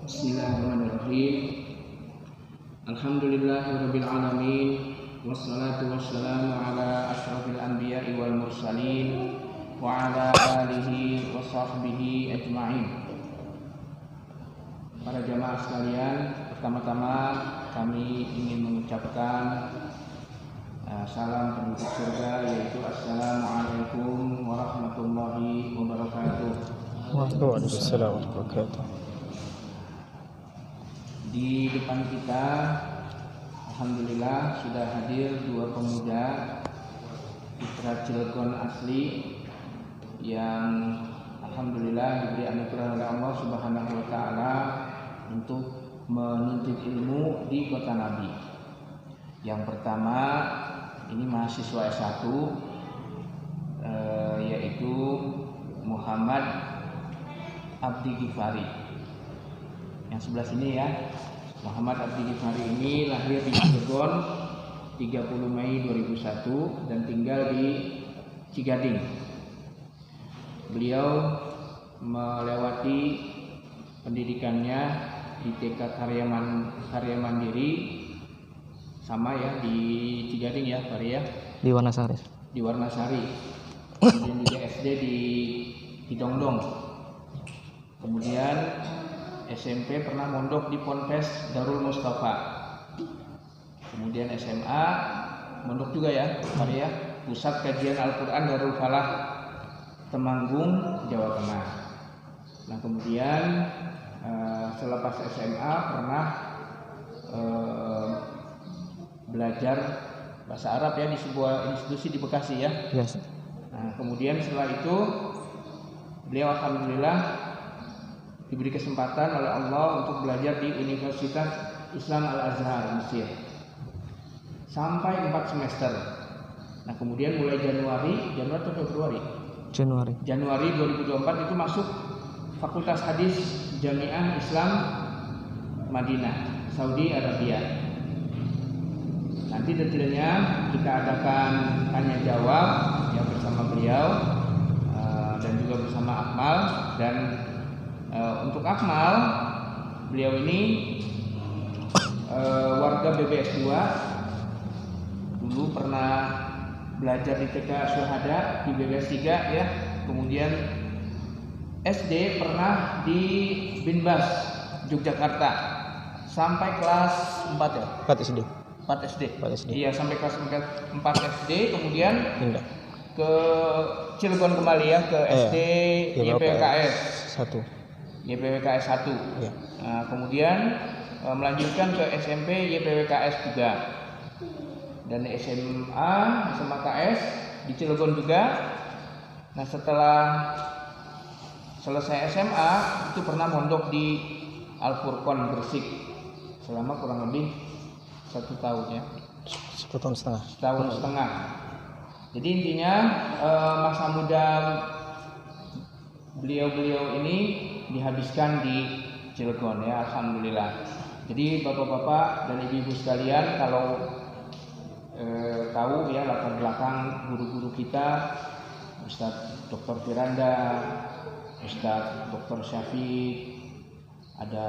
Bismillahirrahmanirrahim. Alhamdulillahirabbil alamin wassalatu wassalamu ala asyrafil anbiya'i wal mursalin wa ala alihi wa sahbihi ajma'in. Para jamaah sekalian, pertama-tama kami ingin mengucapkan salam penduduk surga, yaitu assalamualaikum warahmatullahi wabarakatuh. Waalaikumsalam warahmatullahi wabarakatuh. Di depan kita, alhamdulillah sudah hadir dua pemuda putra Cilegon asli yang alhamdulillah diberi anugerah oleh Allah Subhanahu wa taala untuk menuntut ilmu di kota Nabi. Yang pertama ini mahasiswa S1 yaitu Muhammad Abdi Ghifari. Yang sebelah sini ya, Muhammad Abdi Ghifari ini lahir di Cilegon 30 Mei 2001 dan tinggal di Cigading. Beliau melewati pendidikannya di TK Karya Mandiri, sama ya di Cigading ya, Pak ya. Di Wanasari. Di Warnasari. Kemudian juga SD di Hidongdong. Kemudian SMP pernah mondok di Ponpes Darul Mustafa. Kemudian SMA mondok juga ya, Pak ya. Pusat Kajian Al-Qur'an Darul Falah, Temanggung, Jawa Tengah. Nah kemudian selepas SMA pernah belajar bahasa Arab ya di sebuah institusi di Bekasi ya. Yes. Nah kemudian setelah itu beliau alhamdulillah diberi kesempatan oleh Allah untuk belajar di Universitas Islam Al-Azhar Mesir sampai 4 semester. Nah kemudian mulai Januari atau Februari? Januari 2024 itu masuk Fakultas Hadis Jamiah Islam Madinah, Saudi Arabia. Nanti detailnya kita adakan tanya jawab ya bersama beliau dan juga bersama Akmal. Dan untuk Akmal, beliau ini warga BBS 2, dulu pernah belajar di TK Syuhada di BBS 3 ya. Kemudian SD pernah di Binbas Yogyakarta sampai kelas 4 ya? 4 SD. Iya, sampai kelas 4 SD, kemudian pindah ke Cilegon kembali ya, ke SD YPWKS 1. YPWKS 1. Ya. Nah, kemudian melanjutkan ke SMP YPWKS juga. Dan SMA KS di Cilegon juga. Nah, setelah selesai SMA itu pernah mondok di Al-Furqon Gresik selama kurang lebih 1 tahun ya. 1 tahun setengah. Jadi intinya masa muda beliau ini dihabiskan di Cilegon ya, alhamdulillah. Jadi bapak-bapak dan ibu-ibu sekalian, kalau tahu ya latar belakang guru-guru kita, Ustadz Dr. Firanda, Ustadz Dr. Syafiq, ada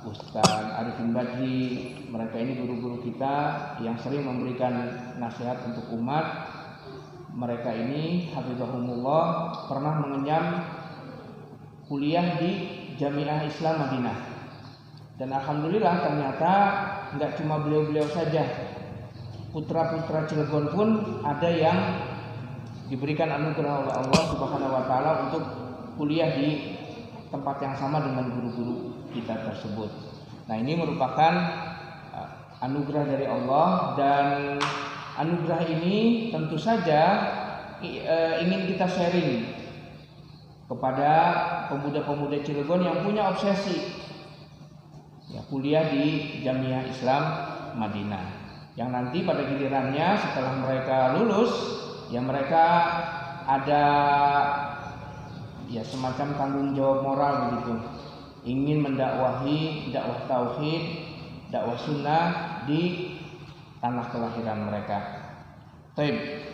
Ustadz Arifin Badri. Mereka ini guru-guru kita yang sering memberikan nasihat untuk umat. Mereka ini hafizahumullah pernah mengenyam kuliah di Jamiah Islam Madinah. Dan alhamdulillah ternyata enggak cuma beliau-beliau saja, putra-putra Cilegon pun ada yang diberikan anugerah oleh Allah Subhanahu wa taala untuk kuliah di tempat yang sama dengan guru-guru kita tersebut. Nah, ini merupakan anugerah dari Allah, dan anugerah ini tentu saja ingin kita sharing kepada pemuda-pemuda Cilegon yang punya obsesi ya kuliah di Jamiah Islam Madinah, yang nanti pada gilirannya setelah mereka lulus ya mereka ada ya semacam tanggung jawab moral begitu, ingin mendakwahi dakwah tauhid, dakwah sunnah di tanah kelahiran mereka. Baik,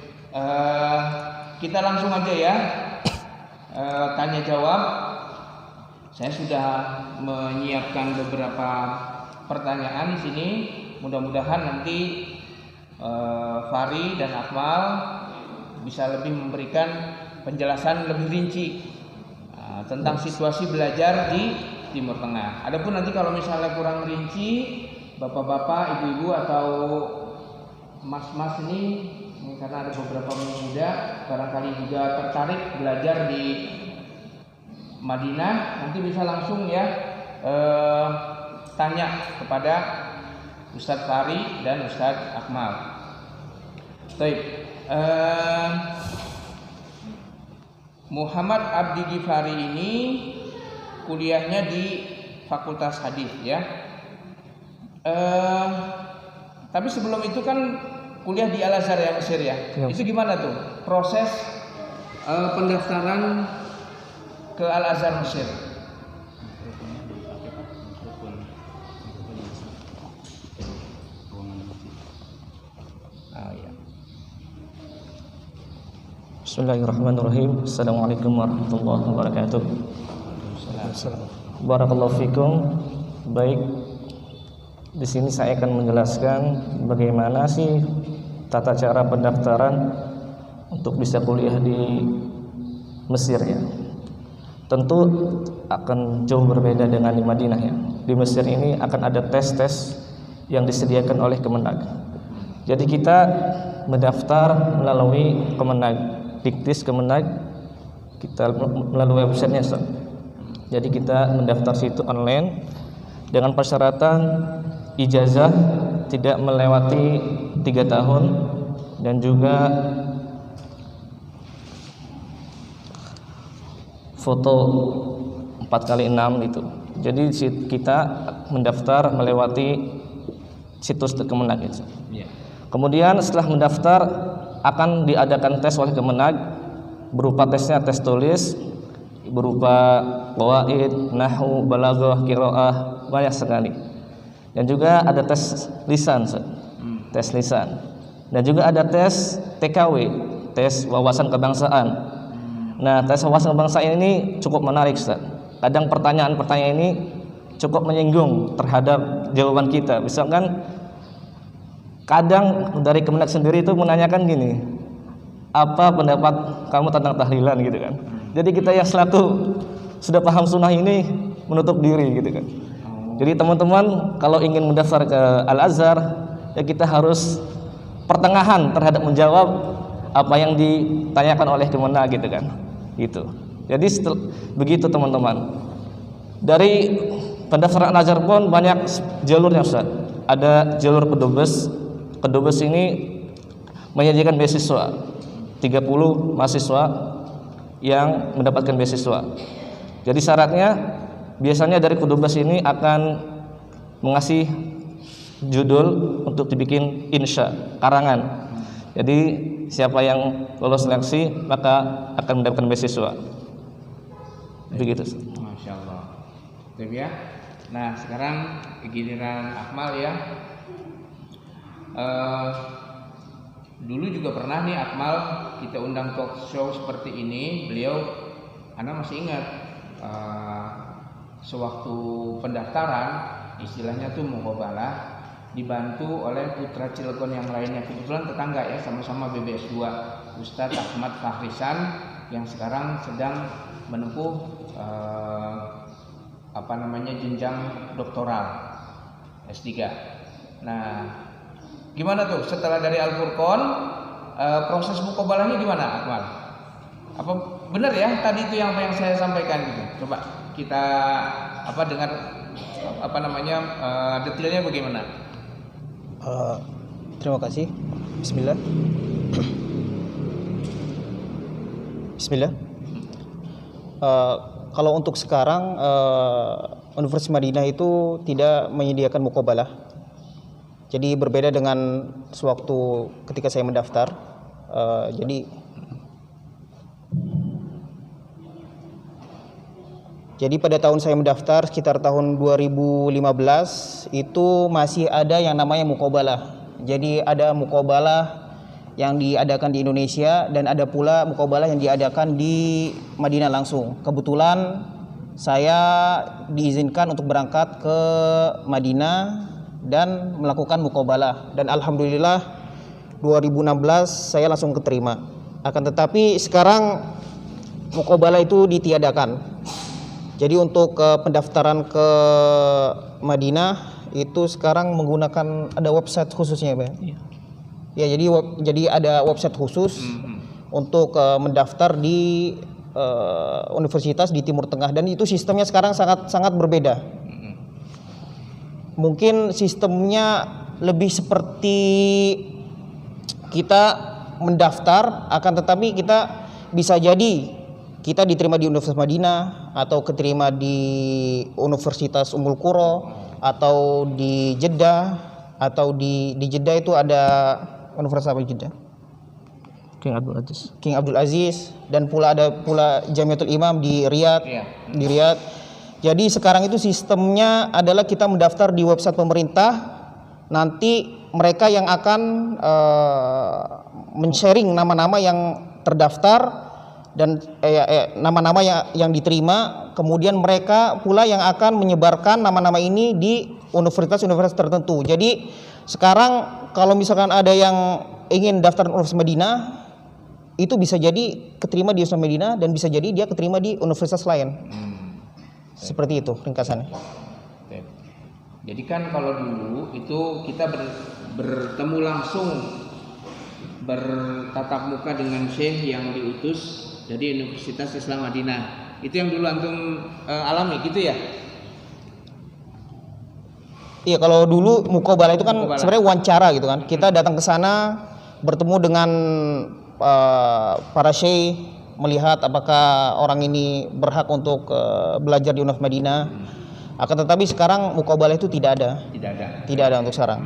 kita langsung aja ya tanya jawab. Saya sudah menyiapkan beberapa pertanyaan di sini. Mudah-mudahan nanti Fahri dan Akmal bisa lebih memberikan penjelasan lebih rinci tentang situasi belajar di Timur Tengah. Adapun nanti kalau misalnya kurang rinci, bapak-bapak, ibu-ibu atau mas-mas ini karena ada beberapa muda barangkali juga tertarik belajar di Madinah, nanti bisa langsung ya tanya kepada Ustadz Fahri dan Ustadz Akmal. Baik, Muhammad Abdi Ghifari ini kuliahnya di Fakultas Hadis ya. Tapi sebelum itu kan kuliah di Al Azhar ya Mesir ya. Itu gimana tuh proses pendaftaran ke Al Azhar Mesir? Bismillahirrahmanirrahim. Assalamualaikum warahmatullahi wabarakatuh. Barakallahu fikum. Baik, di sini saya akan menjelaskan bagaimana sih tata cara pendaftaran untuk bisa kuliah di Mesir ya. Tentu akan jauh berbeda dengan di Madinah ya. Di Mesir ini akan ada tes-tes yang disediakan oleh Kemenag. Jadi kita mendaftar melalui Kemenag, Diktis Kemenag, kita melalui websitenya. Jadi kita mendaftar situ online dengan persyaratan ijazah tidak melewati 3 tahun dan juga foto 4x6 gitu. Jadi kita mendaftar melewati situs Kemenag itu. Kemudian setelah mendaftar akan diadakan tes oleh Kemenag berupa tesnya tes tulis, berupa qawaid, nahwu, balaghah, qiraah, banyak sekali. Dan juga ada tes lisan, tes lisan. Dan juga ada tes TKW, tes wawasan kebangsaan. Nah, tes wawasan kebangsaan ini cukup menarik, Ustaz. Kadang pertanyaan-pertanyaan ini cukup menyinggung terhadap jawaban kita. Misalkan kadang dari Kemenag sendiri itu menanyakan gini, apa pendapat kamu tentang tahlilan gitu kan. Jadi kita yang selaku sudah paham sunnah ini menutup diri gitu kan. Jadi teman-teman kalau ingin mendaftar ke Al Azhar ya kita harus pertengahan terhadap menjawab apa yang ditanyakan oleh Kemenag gitu kan. Gitu. Jadi begitu teman-teman. Dari pendaftaran Al Azhar pun banyak jalurnya Ustaz. Ada jalur kedubes. Kedubes ini menyediakan beasiswa 30 mahasiswa yang mendapatkan beasiswa. Jadi syaratnya biasanya dari kedubes ini akan mengasih judul untuk dibikin insya, karangan. Jadi siapa yang lolos seleksi maka akan mendapatkan beasiswa. Begitu. Masya Allah. Baik ya. Nah sekarang giliran Akmal ya. Dulu juga pernah nih Akmal kita undang talk show seperti ini. Beliau, Anda masih ingat sewaktu pendaftaran istilahnya tuh muqabalah dibantu oleh putra Cilegon yang lainnya, kebetulan tetangga ya, sama-sama BBS 2, Ustadz Ahmad Fahrisan yang sekarang sedang menempuh jenjang doktoral S3. Nah gimana tuh setelah dari Al-Furqan proses muqabalahnya gimana Akmal? Apa benar ya tadi itu yang saya sampaikan gitu? Coba kita dengar detailnya bagaimana? Terima kasih. Bismillah. Bismillah. Kalau untuk sekarang Universitas Madinah itu tidak menyediakan muqabalah. Jadi berbeda dengan sewaktu ketika saya mendaftar. Jadi pada tahun saya mendaftar sekitar tahun 2015 itu masih ada yang namanya muqabalah. Jadi ada muqabalah yang diadakan di Indonesia dan ada pula muqabalah yang diadakan di Madinah langsung. Kebetulan saya diizinkan untuk berangkat ke Madinah dan melakukan muqabalah, dan alhamdulillah 2016 saya langsung keterima. Akan tetapi sekarang muqabalah itu ditiadakan. Jadi untuk pendaftaran ke Madinah itu sekarang menggunakan ada website khususnya, Pak. Ya, jadi ada website khusus untuk mendaftar di universitas di Timur Tengah, dan itu sistemnya sekarang sangat berbeda. Mungkin sistemnya lebih seperti kita mendaftar, akan tetapi kita bisa jadi kita diterima di Universitas Madinah atau keterima di Universitas Ummul Qura atau di Jeddah, atau di Jeddah itu ada Universitas apa di Jeddah? King Abdul Aziz, dan ada pula Jamiatul Imam di Riyadh. Di Riyadh. Jadi sekarang itu sistemnya adalah kita mendaftar di website pemerintah, nanti mereka yang akan men-sharing nama-nama yang terdaftar dan nama-nama yang diterima, kemudian mereka pula yang akan menyebarkan nama-nama ini di universitas-universitas tertentu. Jadi sekarang kalau misalkan ada yang ingin daftar Universitas Madinah, itu bisa jadi keterima di Universitas Madinah dan bisa jadi dia keterima di universitas lain. Seperti itu ringkasannya. Jadi kan kalau dulu itu kita bertemu langsung, bertatap muka dengan syekh yang diutus dari Universitas Islam Madinah. Itu yang dulu antum alami gitu ya? Iya, kalau dulu muqabalah itu kan sebenarnya wawancara gitu kan. Kita datang ke sana bertemu dengan para syekh, melihat apakah orang ini berhak untuk belajar di Universitas Madinah. Akan tetapi sekarang muqabalah itu tidak ada untuk sekarang.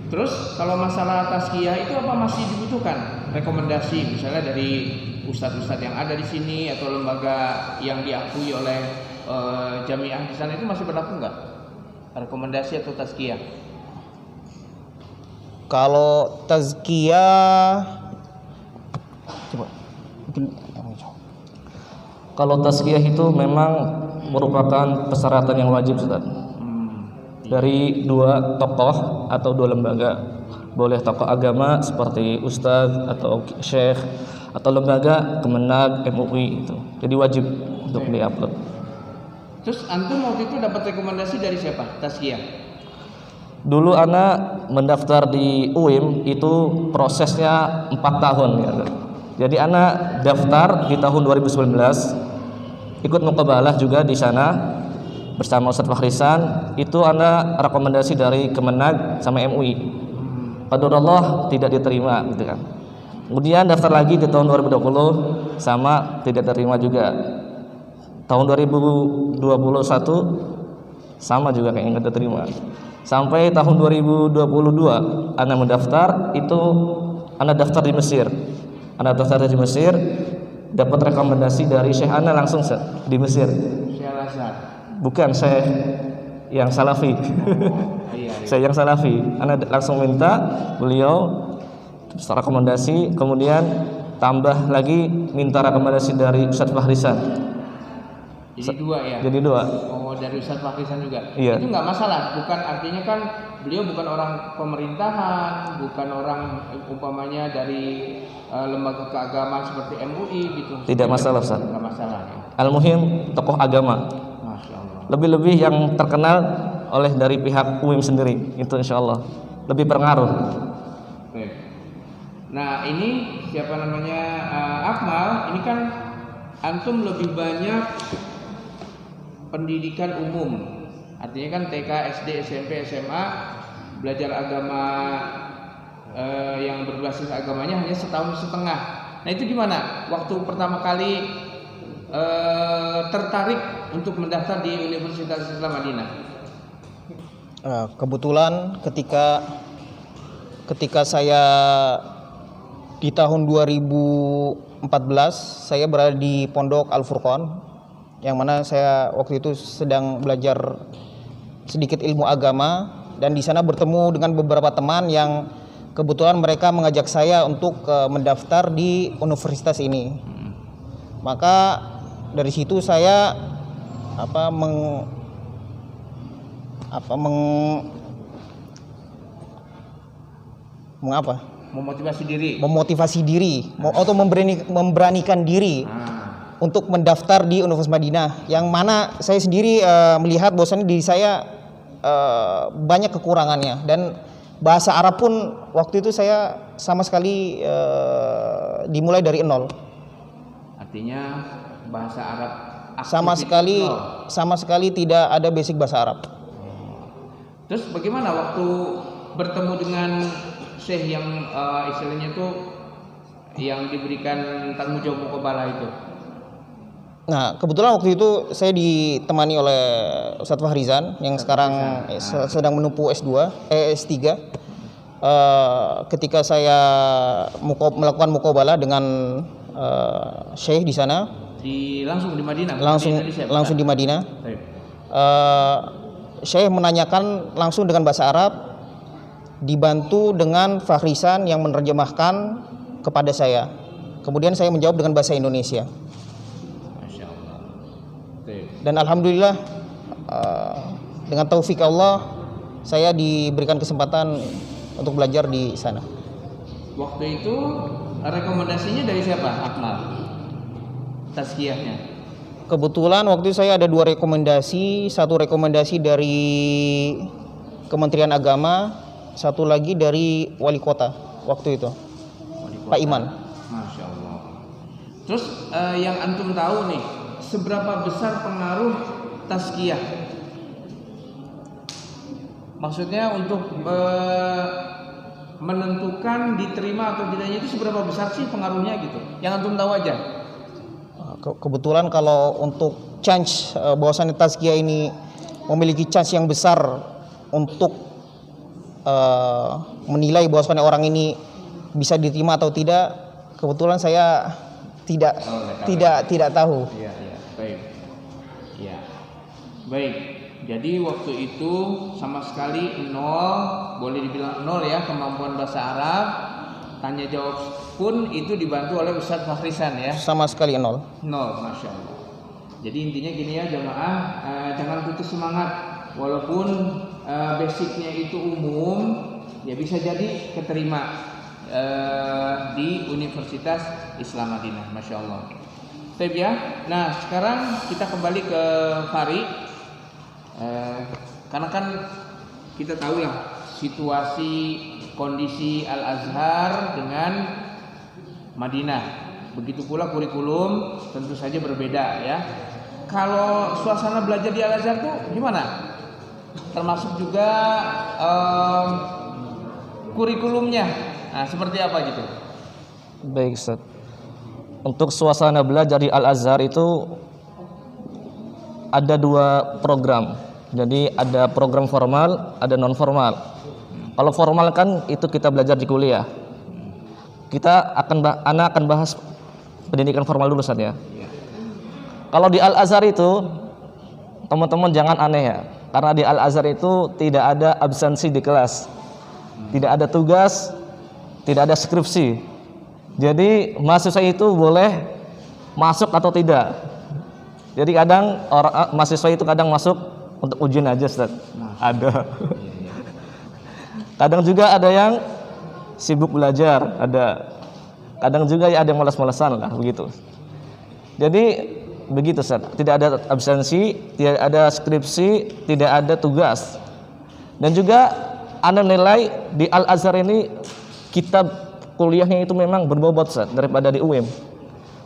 Terus kalau masalah tazkiyah itu apa masih dibutuhkan rekomendasi misalnya dari ustadz-ustadz yang ada di sini atau lembaga yang diakui oleh jamiah di sana, itu masih berlaku nggak rekomendasi atau tazkiyah? Kalau tazkiyah Kalau tazkiyah itu memang merupakan persyaratan yang wajib, Ustaz. Dari dua tokoh atau dua lembaga. Boleh tokoh agama seperti ustaz atau syekh, atau lembaga Kemenag, MUI itu. Jadi wajib untuk diupload. Terus antum waktu itu dapat rekomendasi dari siapa tazkiyah? Dulu anak mendaftar di UIM itu prosesnya 4 tahun ya. Jadi anak daftar di tahun 2019, ikut muqabalah juga di sana bersama Ustadz Fakhrisan. Itu anak rekomendasi dari Kemenag sama MUI. Qadarullah tidak diterima gitu kan. Kemudian daftar lagi di tahun 2020 sama tidak diterima juga. Tahun 2021 sama juga kayak nggak diterima. Sampai tahun 2022 anak mendaftar, itu anak daftar di Mesir. Anak daftar di Mesir, dapat rekomendasi dari Syekh Ana langsung di Mesir. Syekh Al-Azhar. Bukan, Syekh yang Salafi. Syekh yang Salafi. Anak langsung minta beliau rekomendasi, kemudian tambah lagi minta rekomendasi dari Ustadz Fakhrisan. Jadi dua ya? Jadi dua. Oh, dari Ustadz Fakhrisan juga? Iya. Itu nggak masalah, bukan artinya kan beliau bukan orang pemerintahan, bukan orang umpamanya dari lembaga keagamaan seperti MUI gitu. Tidak masalah, Ustaz. Nggak masalah ya? Al-muhim tokoh agama. Masya Allah. Lebih-lebih yang terkenal oleh dari pihak UIM sendiri, itu insya Allah lebih berpengaruh. Baik. Nah ini siapa namanya Akmal, ini kan antum lebih banyak pendidikan umum, artinya kan TK, SD, SMP, SMA, belajar agama yang berbasis agamanya hanya setahun setengah. Nah itu gimana? Waktu pertama kali tertarik untuk mendaftar di Universitas Islam Madinah? Kebetulan ketika saya di tahun 2014 saya berada di Pondok Al Furqan, yang mana saya waktu itu sedang belajar sedikit ilmu agama, dan di sana bertemu dengan beberapa teman yang kebetulan mereka mengajak saya untuk mendaftar di universitas ini. Maka dari situ saya apa mengapa Memotivasi diri. memotivasi diri atau memberanikan diri untuk mendaftar di Universitas Madinah, yang mana saya sendiri melihat bahwasannya diri saya banyak kekurangannya, dan bahasa Arab pun waktu itu saya sama sekali dimulai dari nol. Artinya bahasa Arab sama sekali tidak ada basic bahasa Arab. Terus bagaimana waktu bertemu dengan Syekh yang istilahnya itu yang diberikan tanggung jawab muqabalah itu? Nah, kebetulan waktu itu saya ditemani oleh Ustadz Fahrizan yang sekarang sedang menempuh S3. Ketika saya melakukan muqabalah dengan Syekh di sana, langsung di Madinah. Langsung di Madinah. Syekh menanyakan langsung dengan bahasa Arab, dibantu dengan Fahrizan yang menerjemahkan kepada saya. Kemudian saya menjawab dengan bahasa Indonesia. Masya Allah. Dan alhamdulillah dengan taufik Allah saya diberikan kesempatan untuk belajar di sana. Waktu itu rekomendasinya dari siapa, Akmal? Tazkiyahnya? Kebetulan waktu itu saya ada 2 rekomendasi. Satu rekomendasi dari Kementerian Agama, satu lagi dari wali kota waktu itu, Pak Iman. Masya Allah. Terus yang antum tahu nih, seberapa besar pengaruh tazkiyah? Maksudnya untuk menentukan diterima atau tidaknya itu seberapa besar sih pengaruhnya gitu? Yang antum tahu aja. Kebetulan kalau untuk chance bahwasannya tazkiyah ini memiliki chance yang besar untuk menilai bahwasannya orang ini bisa diterima atau tidak, kebetulan saya tidak tahu. Iya, baik. Iya. Baik. Jadi waktu itu sama sekali nol, boleh dibilang nol ya, kemampuan bahasa Arab. Tanya jawab pun itu dibantu oleh Ustadz Fahrizan ya. Sama sekali nol. Masya Allah. Jadi intinya gini ya jamaah, jangan putus semangat. Walaupun basicnya itu umum, ya bisa jadi keterima di Universitas Islam Madinah. Masya Allah. Baik ya. Nah sekarang kita kembali ke Fari, karena kan kita tahu ya situasi kondisi Al-Azhar dengan Madinah. Begitu pula kurikulum tentu saja berbeda ya. Kalau suasana belajar di Al-Azhar tuh gimana? Termasuk juga kurikulumnya. Nah, seperti apa gitu? Baik, Ustaz. Untuk suasana belajar di Al-Azhar itu ada 2 program. Jadi ada program formal, ada non-formal. Kalau formal kan itu kita belajar di kuliah. Anak akan bahas pendidikan formal dulu Ustaz ya. Kalau di Al-Azhar itu teman-teman jangan aneh ya. Karena di Al-Azhar itu tidak ada absensi di kelas. Tidak ada tugas, tidak ada skripsi. Jadi mahasiswa itu boleh masuk atau tidak. Jadi kadang mahasiswa itu kadang masuk untuk ujian aja Ustaz. Ada. Kadang juga ada yang sibuk belajar, ada. Kadang juga ya ada yang malas-malasan lah begitu. Jadi begitu Ustaz, tidak ada absensi, tidak ada skripsi, tidak ada tugas. Dan juga ana nilai di Al-Azhar ini kitab kuliahnya itu memang berbobot Ustaz daripada di UIM.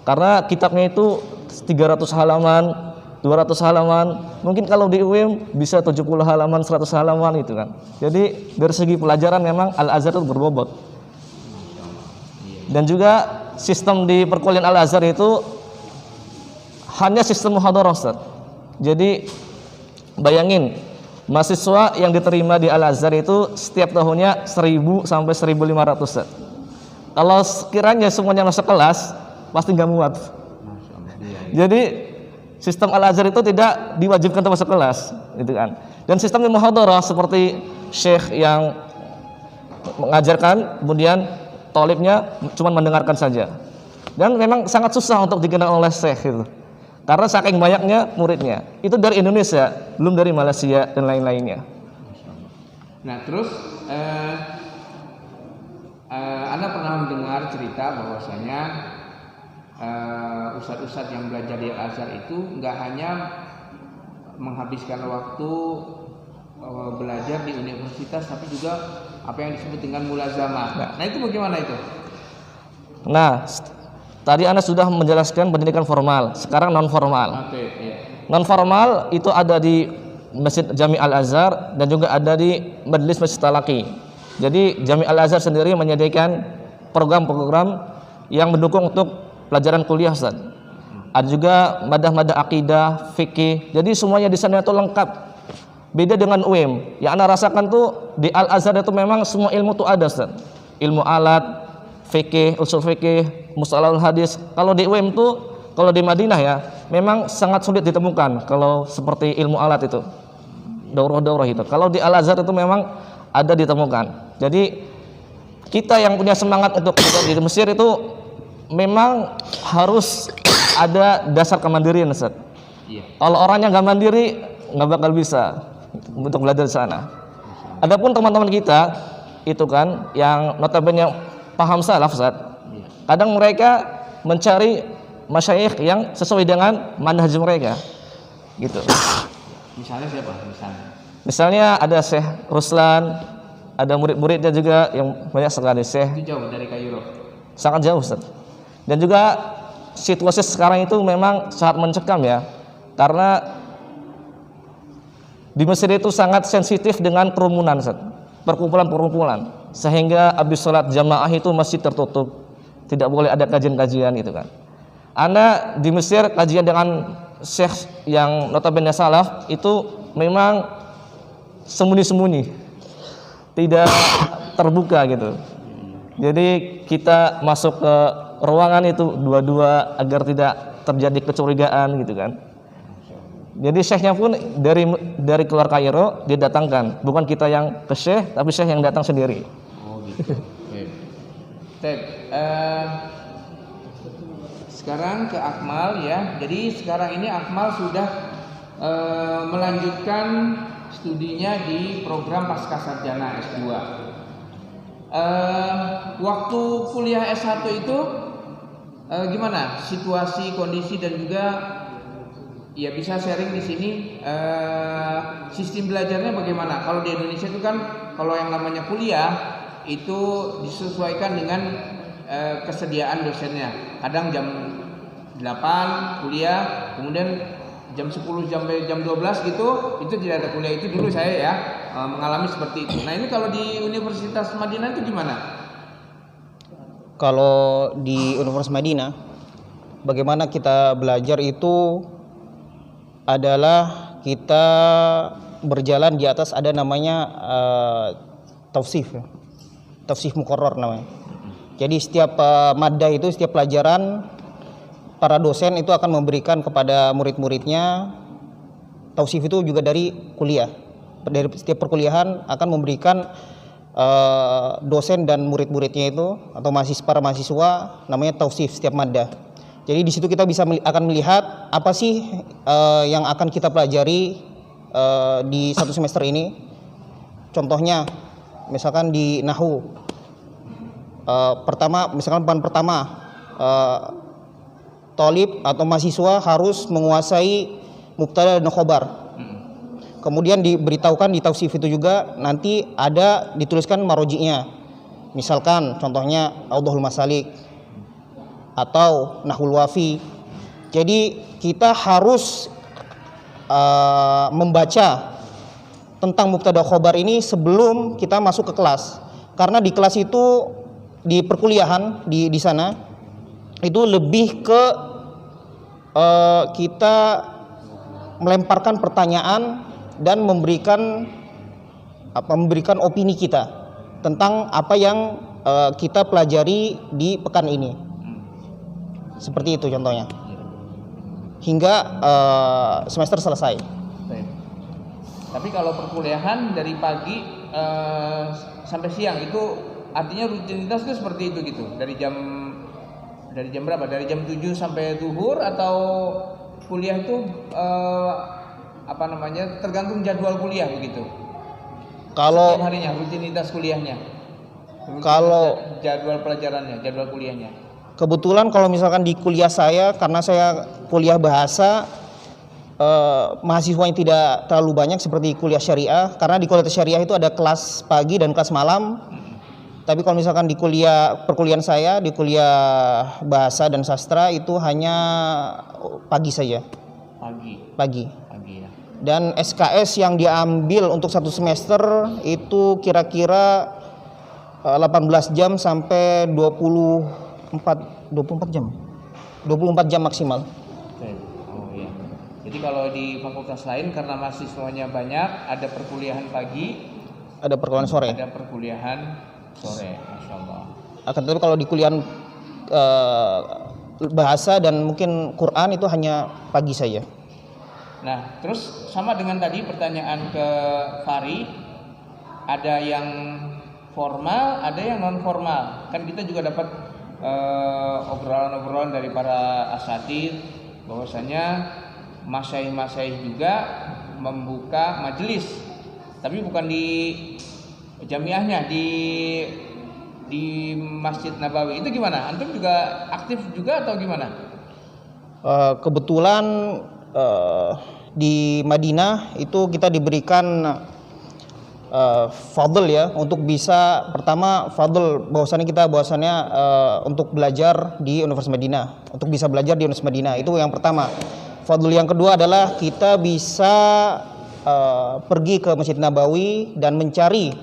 Karena kitabnya itu 300 halaman, 200 halaman, mungkin kalau di UIM bisa 70 halaman, 100 halaman itu kan. Jadi dari segi pelajaran memang Al-Azhar itu berbobot. Dan juga sistem di perkuliahan Al-Azhar itu hanya sistem muhadharah Ustaz. Jadi bayangin, mahasiswa yang diterima di Al-Azhar itu setiap tahunnya 1000 sampai 1500 Ustaz. Kalau sekiranya semuanya masuk kelas, pasti nggak muat. Jadi sistem Al-Azhar itu tidak diwajibkan untuk masuk kelas, gitu kan. Dan sistem muhadharah seperti syekh yang mengajarkan, kemudian thalibnya cuma mendengarkan saja. Dan memang sangat susah untuk dikenal oleh syekh itu. Karena saking banyaknya muridnya. Itu dari Indonesia, belum dari Malaysia dan lain-lainnya. Nah terus Anda pernah mendengar cerita bahwasanya ustadz-ustadz yang belajar di Al-Azhar itu nggak hanya menghabiskan waktu belajar di universitas, tapi juga apa yang disebut dengan mulazamah. Nah itu bagaimana itu? Nah, tadi Anda sudah menjelaskan pendidikan formal, sekarang non formal. Oke, iya. Non formal itu ada di Masjid Jami Al-Azhar dan juga ada di Majelis Masjid Talaki. Jadi Jami Al-Azhar sendiri menyediakan program-program yang mendukung untuk pelajaran kuliah, Ustaz. Ada juga madah-madah akidah, fikih. Jadi semuanya di sana itu lengkap. Beda dengan UM. Yang Anda rasakan tuh di Al-Azhar itu memang semua ilmu tuh ada, Ustaz. Ilmu alat, fikih, usul fikih, mustalahul hadis. Kalau di UM tuh, kalau di Madinah ya, memang sangat sulit ditemukan kalau seperti ilmu alat itu. Daurah-daurah itu. Kalau di Al-Azhar itu memang ada ditemukan. Jadi kita yang punya semangat untuk di Mesir itu memang harus ada dasar kemandirian, Ustaz. Iya. Kalau orangnya nggak mandiri, nggak bakal bisa untuk belajar di sana. Adapun teman-teman kita itu kan yang notabene paham salaf, Ustaz. Iya. Kadang mereka mencari masyayikh yang sesuai dengan manhaj mereka. Gitu. Misalnya siapa? Misalnya ada Syekh Ruslan, ada murid-muridnya juga yang banyak sekali. Syekh Itu jauh dari Kairo. sangat jauh, Ustaz. Dan juga situasi sekarang itu memang sangat mencekam ya. Karena di Mesir itu sangat sensitif dengan kerumunan, Ustaz. Perkumpulan-perkumpulan. Sehingga habis sholat jamaah itu masih tertutup. Tidak boleh ada kajian-kajian gitu kan. Anda di Mesir kajian dengan syekh yang notabene salaf itu memang sembunyi-sembunyi. Tidak terbuka gitu. Jadi kita masuk ke ruangan itu dua-dua agar tidak terjadi kecurigaan gitu kan. Jadi syekhnya pun dari keluar Kairo didatangkan, bukan kita yang ke syekh, tapi syekh yang datang sendiri. Oh gitu. Oke. Sekarang ke Akmal ya. Jadi sekarang ini Akmal sudah melanjutkan studinya di program Pascasarjana S2. Waktu kuliah S1 itu gimana situasi, kondisi dan juga ya bisa sharing di sini sistem belajarnya bagaimana? Kalau di Indonesia itu kan kalau yang namanya kuliah itu disesuaikan dengan kesediaan dosennya. Kadang jam 8 kuliah, kemudian jam 10 sampai jam 12 gitu, itu tidak ada kuliah. Itu dulu saya ya mengalami seperti itu. Nah ini kalau di Universitas Madinah itu gimana? Kalau di Universitas Madinah, bagaimana kita belajar itu adalah kita berjalan di atas ada namanya tawsif, tawsif muqarrar namanya. Jadi setiap madda itu, setiap pelajaran para dosen itu akan memberikan kepada murid-muridnya tawsif itu juga dari kuliah. Dari setiap perkuliahan akan memberikan dosen dan murid-muridnya itu atau para mahasiswa namanya tawsif setiap madda. Jadi di situ kita bisa akan melihat apa sih yang akan kita pelajari di satu semester ini. Contohnya, misalkan di nahwu, misalkan bahan pertama, thalib atau mahasiswa harus menguasai mubtada dan khobar. Kemudian diberitahukan di tawsif itu juga nanti ada dituliskan maroji'nya. Misalkan contohnya Audhul Masalik atau Nahwul Wafi. Jadi kita harus membaca tentang mubtada khobar ini sebelum kita masuk ke kelas. Karena di kelas itu di perkuliahan di sana itu lebih ke kita melemparkan pertanyaan dan memberikan opini kita tentang apa yang kita pelajari di pekan ini. Seperti itu contohnya. Hingga semester selesai. Tapi kalau perkuliahan dari pagi sampai siang itu artinya rutinitas itu seperti itu gitu. Dari jam berapa? Dari jam 7 sampai zuhur atau kuliah itu tergantung jadwal kuliah begitu. Kalau Setiap harinya rutinitas kuliahnya. Kalau jadwal pelajarannya, jadwal kuliahnya. kebetulan kalau misalkan di kuliah saya, karena saya kuliah bahasa, mahasiswanya tidak terlalu banyak seperti kuliah syariah, karena di kuliah syariah itu ada kelas pagi dan kelas malam. Tapi kalau misalkan di perkuliahan saya, di kuliah bahasa dan sastra itu hanya pagi saja. Pagi. Ya. Dan SKS yang diambil untuk satu semester itu kira-kira 18 jam sampai 24 jam. 24 jam maksimal. Oke. Oh iya. Jadi kalau di fakultas lain karena mahasiswanya banyak, ada perkuliahan pagi, Ada perkuliahan sore. ada perkuliahan sore. Masya Allah. Akan tetapi kalau di kuliah bahasa dan mungkin Quran itu hanya pagi saja. Nah, terus sama dengan tadi pertanyaan ke Fari, ada yang formal, ada yang non formal. Kan kita juga dapat obrolan-obrolan dari para asatidz bahwasanya masyaikh juga membuka majelis, tapi bukan di jamiahnya, di Masjid Nabawi. Itu gimana? Antum juga aktif juga atau gimana? Kebetulan di Madinah itu kita diberikan fadl ya, untuk bisa pertama fadl bahwasannya untuk belajar di Universitas Madinah, untuk bisa belajar di Universitas Madinah, itu yang pertama. Fadl yang kedua adalah kita bisa pergi ke Masjid Nabawi dan mencari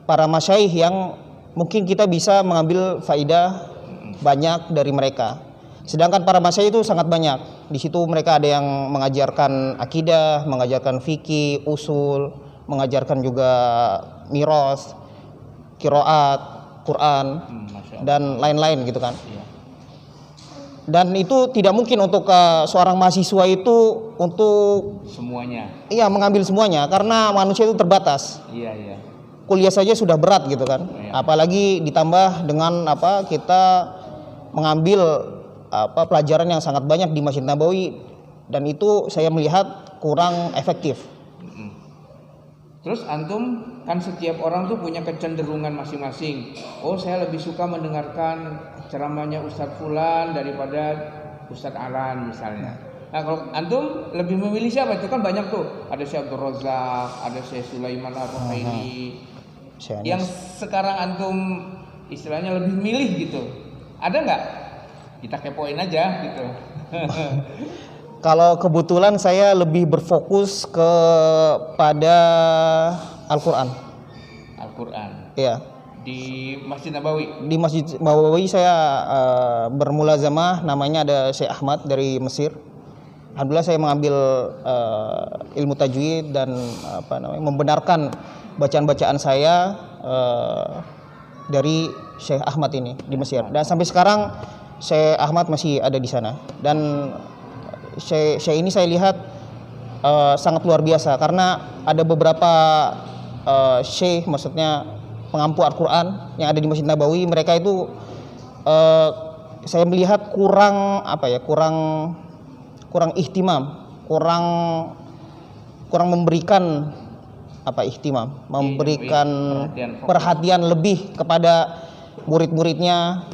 para masyaikh yang mungkin kita bisa mengambil faidah banyak dari mereka. Sedangkan para masyaikh itu sangat banyak. Di situ mereka ada yang mengajarkan akidah, mengajarkan fikih, usul, mengajarkan juga miros, qiraat, Quran, dan lain-lain gitu kan. Dan itu tidak mungkin untuk seorang mahasiswa itu untuk semuanya. Iya, mengambil semuanya karena manusia itu terbatas. Iya. Kuliah saja sudah berat gitu kan. Iya. Apalagi ditambah dengan kita mengambil pelajaran yang sangat banyak di Masjid Nabawi, dan itu saya melihat kurang efektif. Terus antum kan setiap orang tuh punya kecenderungan masing-masing. Oh, saya lebih suka mendengarkan ceramahnya Ustadz Fulan daripada Ustadz Alan misalnya. Nah, kalau antum lebih memilih siapa? Itu kan banyak tuh. Ada Syekh Abdul Razak, ada Syekh Sulaiman Ar-Ruhaili. Yang sekarang antum istilahnya lebih milih gitu. Ada nggak? Kita kepoin aja gitu. Kalau kebetulan saya lebih berfokus kepada Al-Quran. Al-Quran. Iya. Di Masjid Nabawi. Di Masjid Nabawi saya bermulazamah, namanya ada Syekh Ahmad dari Mesir. Alhamdulillah saya mengambil ilmu tajwid dan membenarkan bacaan-bacaan saya dari Syekh Ahmad ini di Mesir. Dan sampai sekarang Syekh Ahmad masih ada di sana. Dan Syekh ini saya lihat sangat luar biasa karena ada beberapa Syekh, maksudnya pengampu Al-Quran yang ada di Masjid Nabawi, mereka itu saya melihat kurang ihtimam, kurang memberikan ihtimam, memberikan perhatian lebih kepada murid-muridnya.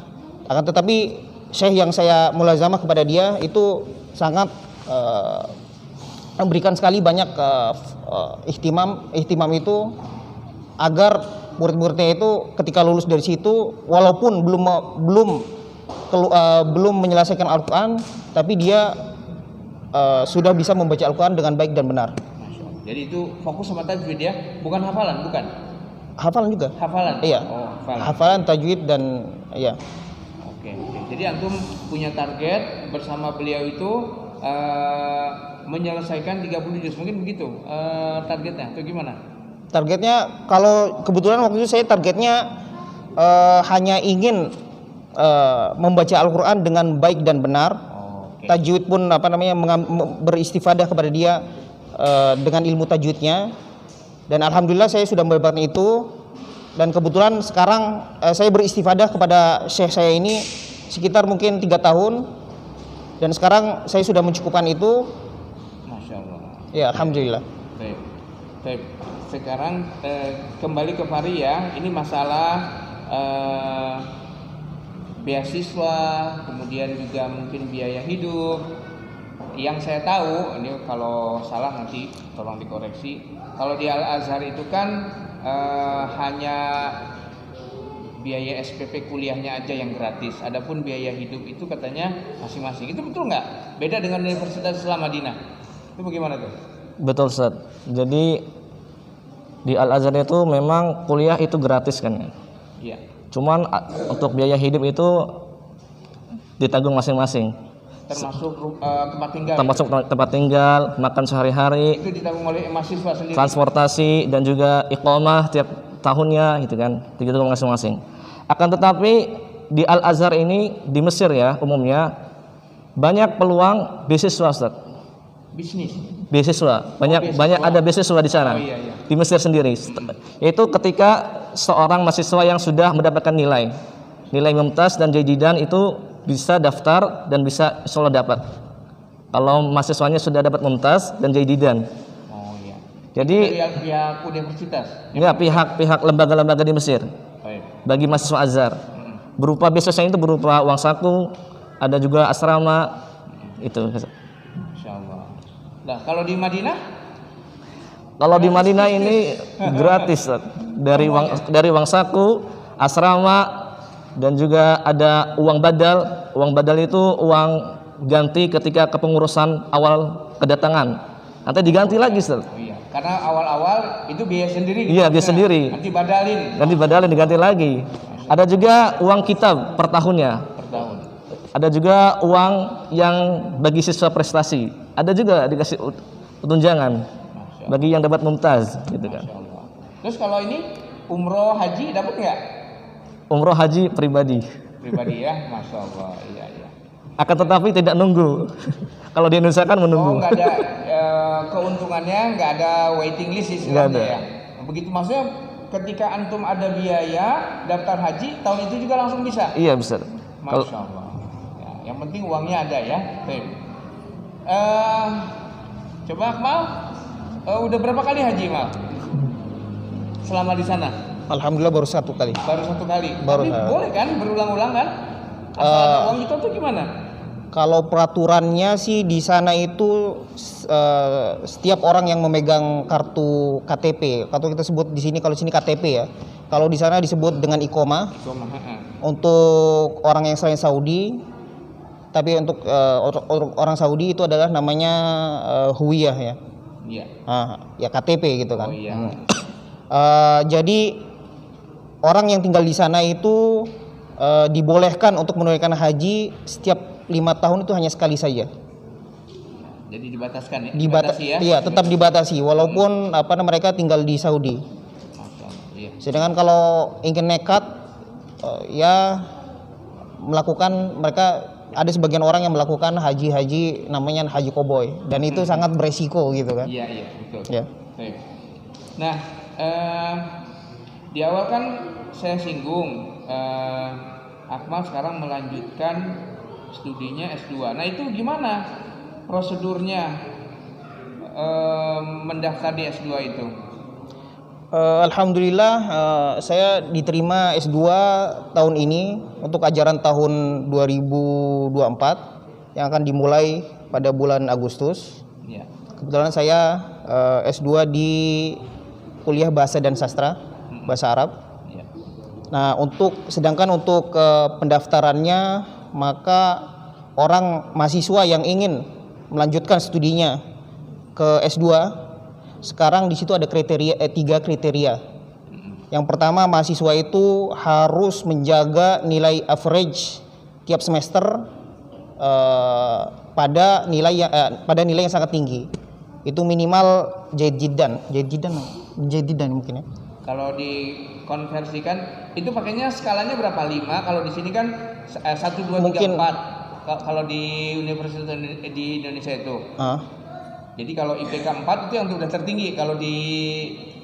Akan tetapi Syekh yang saya mulazamah kepada dia itu sangat memberikan sekali banyak ihtimam itu agar murid-muridnya itu ketika lulus dari situ walaupun belum menyelesaikan Al-Quran, tapi dia sudah bisa membaca Al-Quran dengan baik dan benar. Jadi itu fokus sama tajwid ya, bukan hafalan, bukan? Hafalan juga. Hafalan. Iya. Oh, hafalan, tajwid dan ya. Oke. Jadi antum punya target bersama beliau itu menyelesaikan 30 juz, mungkin begitu targetnya atau gimana? Targetnya kalau kebetulan waktu itu saya targetnya hanya ingin membaca Al-Quran dengan baik dan benar. Okay. Tajwid pun beristifadah kepada dia dengan ilmu tajwidnya. Dan alhamdulillah saya sudah mendapatkan itu. Dan kebetulan sekarang saya beristifadah kepada syekh saya ini sekitar mungkin 3 tahun. Dan sekarang saya sudah mencukupkan itu. Masya Allah. Ya, alhamdulillah. Baik. Baik. Sekarang kembali ke Fahri ya. Ini masalah beasiswa, kemudian juga mungkin biaya hidup. Yang saya tahu, ini kalau salah nanti tolong dikoreksi. Kalau di Al-Azhar itu kan hanya biaya SPP kuliahnya aja yang gratis. Adapun biaya hidup itu katanya masing-masing. Itu betul nggak? Beda dengan Universitas Islam Madinah. Itu bagaimana tuh? Betul Ustaz. Jadi di Al-Azhar itu memang kuliah itu gratis kan. Iya. Cuman untuk biaya hidup itu ditanggung masing-masing. Termasuk tempat tinggal. Termasuk tempat tinggal, makan sehari-hari, Itu ditanggung oleh mahasiswa sendiri. transportasi dan juga iqamah tiap tahunnya gitu kan. Ditanggung masing-masing. Akan tetapi di Al-Azhar ini di Mesir ya umumnya banyak peluang beasiswa Ustaz. Bisnis. Beasiswa. Banyak beasiswa. ada beasiswa di sana. Oh, iya. Di Mesir sendiri. Itu ketika seorang mahasiswa yang sudah mendapatkan nilai mumtaz dan jayyidan itu bisa daftar dan bisa insya Allah dapat. Kalau mahasiswanya sudah dapat mumtaz dan jayyidan. Oh iya. Jadi Dari pihak universitas. ya pihak lembaga-lembaga di Mesir Baik. bagi mahasiswa Azhar. Berupa beasiswa itu berupa uang saku, ada juga asrama itu. Insya Allah. Nah, kalau di Madinah? Kalau di Madinah ini gratis Ustaz. dari uang saku, asrama dan juga ada uang badal. Uang badal itu uang ganti ketika kepengurusan awal kedatangan. Nanti diganti lagi Ustaz. Oh iya. Karena awal-awal itu biaya sendiri. Iya, biaya sendiri. Nanti badalin Ganti badalin diganti lagi. Ada juga uang kitab per tahunnya. per tahun. Ada juga uang yang bagi siswa prestasi. Ada juga dikasih tunjangan Masya bagi yang dapat mumtaz gitu kan. Allah. Terus kalau ini umroh haji dapat nggak? Umroh haji pribadi. Pribadi ya, Masya Allah. Iya. Akan tetapi tidak nunggu. Kalau di Indonesia kan Oh, menunggu. nggak ada keuntungannya, nggak ada waiting list Nggak istilahnya ada. ya. Begitu maksudnya ketika antum ada biaya daftar haji tahun itu juga langsung bisa. Iya bisa. Kalau Masya Allah. Ya, yang penting uangnya ada ya. Baik. Coba Akmal, udah berapa kali haji Mal? Selama di sana? Alhamdulillah baru 1 kali. Baru 1 kali. Baru, Tapi boleh kan berulang-ulang kan? Asal ada uang itu tuh gimana? Kalau peraturannya sih di sana itu setiap orang yang memegang kartu KTP, atau kita sebut di sini, kalau di sini KTP ya. Kalau di sana disebut dengan iqomah untuk orang yang selain Saudi. Tapi untuk orang Saudi itu adalah namanya huwiyah ya. Iya. Ya KTP gitu kan. Oh iya. Jadi orang yang tinggal di sana itu dibolehkan untuk menunaikan haji setiap 5 tahun itu hanya sekali saja. Jadi dibataskan ya? Dibatasi ya? Iya, tetap dibatasi walaupun mereka tinggal di Saudi. Masya Allah, iya. Sedangkan kalau ingin nekat ya melakukan, mereka ada sebagian orang yang melakukan haji namanya haji koboi, dan itu sangat beresiko gitu kan. Iya, betul. Ya. Baik. Nah, di awal kan saya singgung Akmal sekarang melanjutkan studinya S2. Nah, itu gimana prosedurnya mendaftar di S2 itu? Alhamdulillah saya diterima S2 tahun ini untuk ajaran tahun 2024 yang akan dimulai pada bulan Agustus. Ya. Kebetulan saya S2 di kuliah Bahasa dan Sastra, Bahasa Arab. Ya. Nah, sedangkan untuk pendaftarannya, maka orang mahasiswa yang ingin melanjutkan studinya ke S2, sekarang di situ ada 3 kriteria. Yang pertama, mahasiswa itu harus menjaga nilai average tiap semester pada nilai yang sangat tinggi. Itu minimal jayyidan mungkin ya. Kalau dikonversikan itu pakainya skalanya berapa? 5. Kalau di sini kan 1 2 Mungkin. 3 4. Kalau di universitas di Indonesia itu. Jadi kalau IPK 4 itu yang sudah tertinggi kalau di